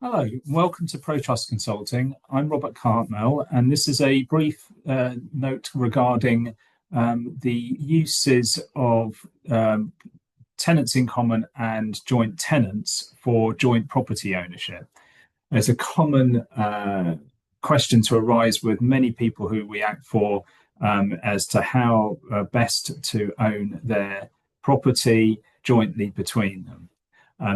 Hello, welcome to ProTrust Consulting. I'm Robert Cartmel, and this is a brief note regarding the uses of tenants in common and joint tenants for joint property ownership. There's a common question to arise with many people who we act for as to how best to own their property jointly between them.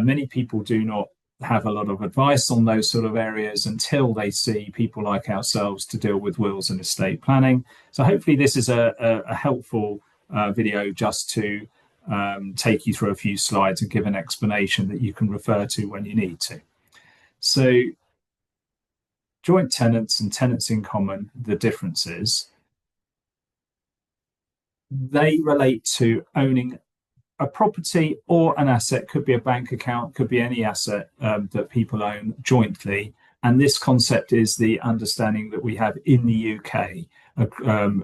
Many people do not have a lot of advice on those sort of areas until they see people like ourselves to deal with wills and estate planning. So hopefully this is a helpful video just to take you through a few slides and give an explanation that you can refer to when you need to. So joint tenants and tenants in common, the differences, they relate to owning a property or an asset, could be a bank account, could be any asset that people own jointly. And this concept is the understanding that we have in the UK,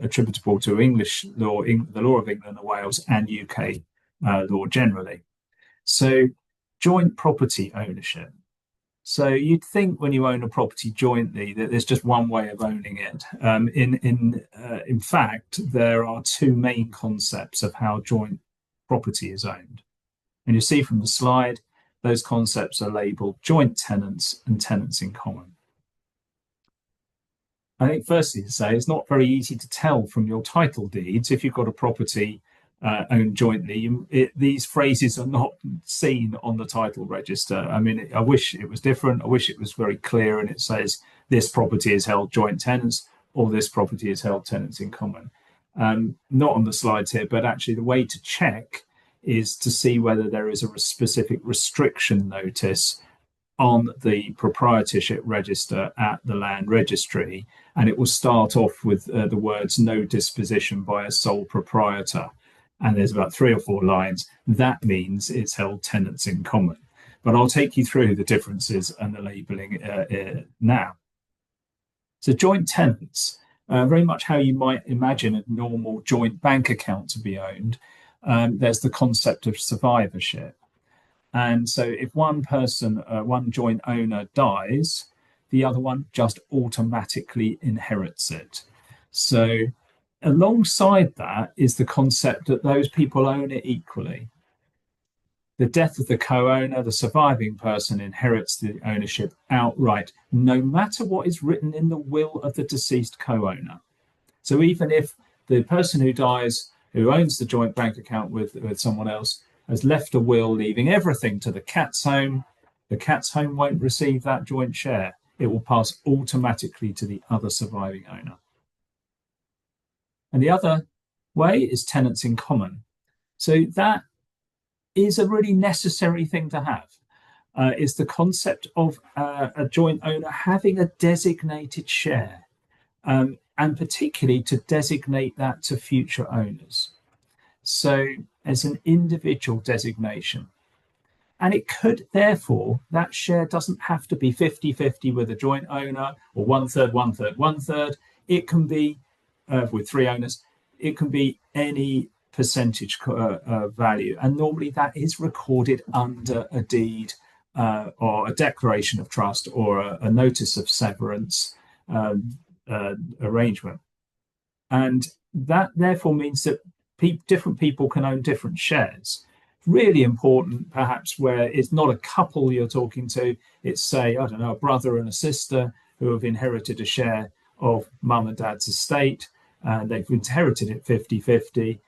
attributable to English law, the law of England and Wales, and UK law generally. So, joint property ownership. So you'd think when you own a property jointly that there's just one way of owning it. In fact, there are two main concepts of how joint property is owned. And you see from the slide, those concepts are labeled joint tenants and tenants in common. I think firstly to say it's not very easy to tell from your title deeds if you've got a property owned jointly. These phrases are not seen on the title register. I mean, I wish it was different. I wish it was very clear and it says this property is held joint tenants or this property is held tenants in common. Not on the slides here, but actually the way to check is to see whether there is a specific restriction notice on the proprietorship register at the land registry. And it will start off with the words no disposition by a sole proprietor. And there's about 3 or 4 lines. That means it's held tenants in common. But I'll take you through the differences and the labelling now. So joint tenants, very much how you might imagine a normal joint bank account to be owned. There's the concept of survivorship. And so if one person, one joint owner dies, the other one just automatically inherits it. So alongside that is the concept that those people own it equally. The death of the co-owner, the surviving person inherits the ownership outright, no matter what is written in the will of the deceased co-owner. So even if the person who dies, who owns the joint bank account with someone else, has left a will leaving everything to the cat's home, the cat's home won't receive that joint share. It will pass automatically to the other surviving owner. And the other way is tenants in common. So that is a really necessary thing to have. Is the concept of a joint owner having a designated share, and particularly to designate that to future owners. So as an individual designation. And it could, therefore, that share doesn't have to be 50-50 with a joint owner or 1/3, 1/3, 1/3. It can be with 3 owners. It can be any percentage value. And normally that is recorded under a deed or a declaration of trust or a notice of severance arrangement. And that therefore means that different people can own different shares. Really important, perhaps, where it's not a couple you're talking to, it's, say, I don't know, a brother and a sister who have inherited a share of mum and dad's estate, and they've inherited it 50-50.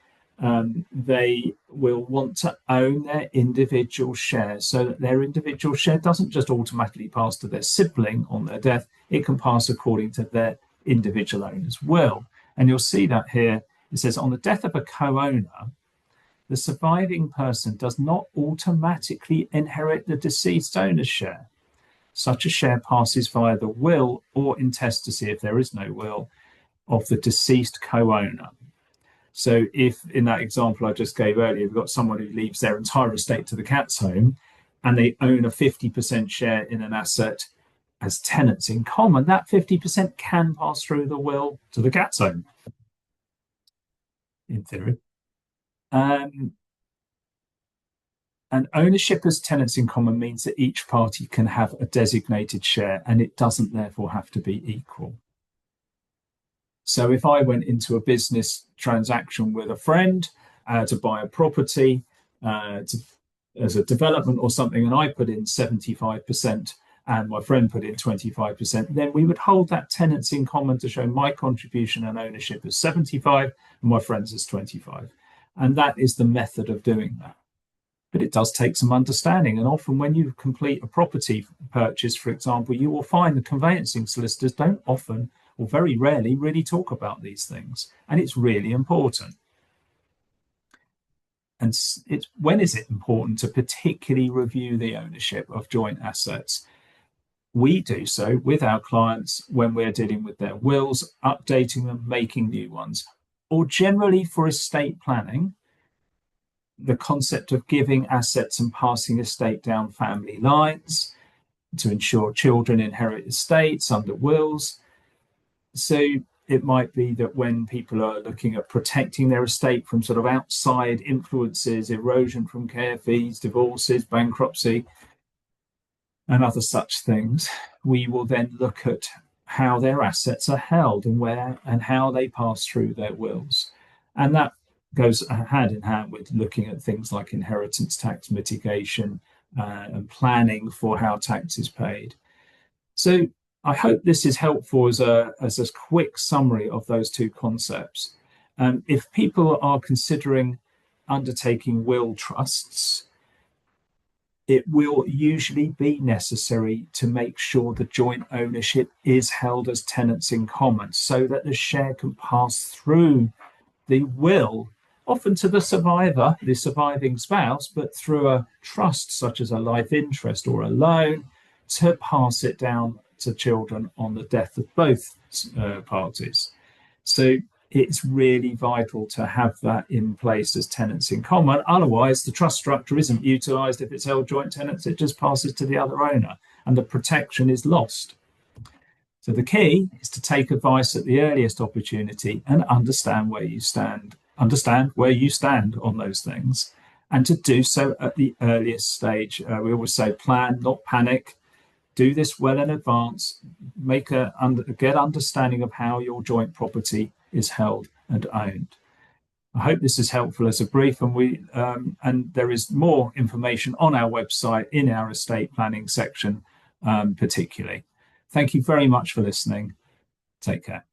They will want to own their individual share so that their individual share doesn't just automatically pass to their sibling on their death, it can pass according to their individual owner's will. And you'll see that here. It says, on the death of a co-owner, the surviving person does not automatically inherit the deceased owner's share. Such a share passes via the will or intestacy, if there is no will, of the deceased co-owner. So if in that example I just gave earlier, you've got someone who leaves their entire estate to the cat's home and they own a 50% share in an asset as tenants in common, that 50% can pass through the will to the cat's home, in theory. And ownership as tenants in common means that each party can have a designated share, and it doesn't therefore have to be equal. So if I went into a business transaction with a friend to buy a property as a development or something, and I put in 75% and my friend put in 25%, then we would hold that tenants in common to show my contribution and ownership as 75 and my friend's as 25. And that is the method of doing that. But it does take some understanding. And often when you complete a property purchase, for example, you will find the conveyancing solicitors don't often or very rarely really talk about these things. And it's really important. And when is it important to particularly review the ownership of joint assets? We do so with our clients when we're dealing with their wills, updating them, making new ones, or generally for estate planning, the concept of giving assets and passing estate down family lines to ensure children inherit estates under wills. So it might be that when people are looking at protecting their estate from sort of outside influences, erosion from care fees, divorces, bankruptcy, and other such things, we will then look at how their assets are held and where and how they pass through their wills. And that goes hand in hand with looking at things like inheritance tax mitigation and planning for how tax is paid. So I hope this is helpful as a quick summary of those two concepts. If people are considering undertaking will trusts, it will usually be necessary to make sure the joint ownership is held as tenants in common so that the share can pass through the will, often to the survivor, the surviving spouse, but through a trust such as a life interest or a loan to pass it down to children on the death of both parties. So it's really vital to have that in place as tenants in common. Otherwise, the trust structure isn't utilised. If it's held joint tenants, it just passes to the other owner and the protection is lost. So the key is to take advice at the earliest opportunity and understand where you stand on those things, and to do so at the earliest stage. We always say plan, not panic. Do this well in advance. Get understanding of how your joint property is held and owned. I hope this is helpful as a brief, and there is more information on our website in our estate planning section, particularly. Thank you very much for listening. Take care.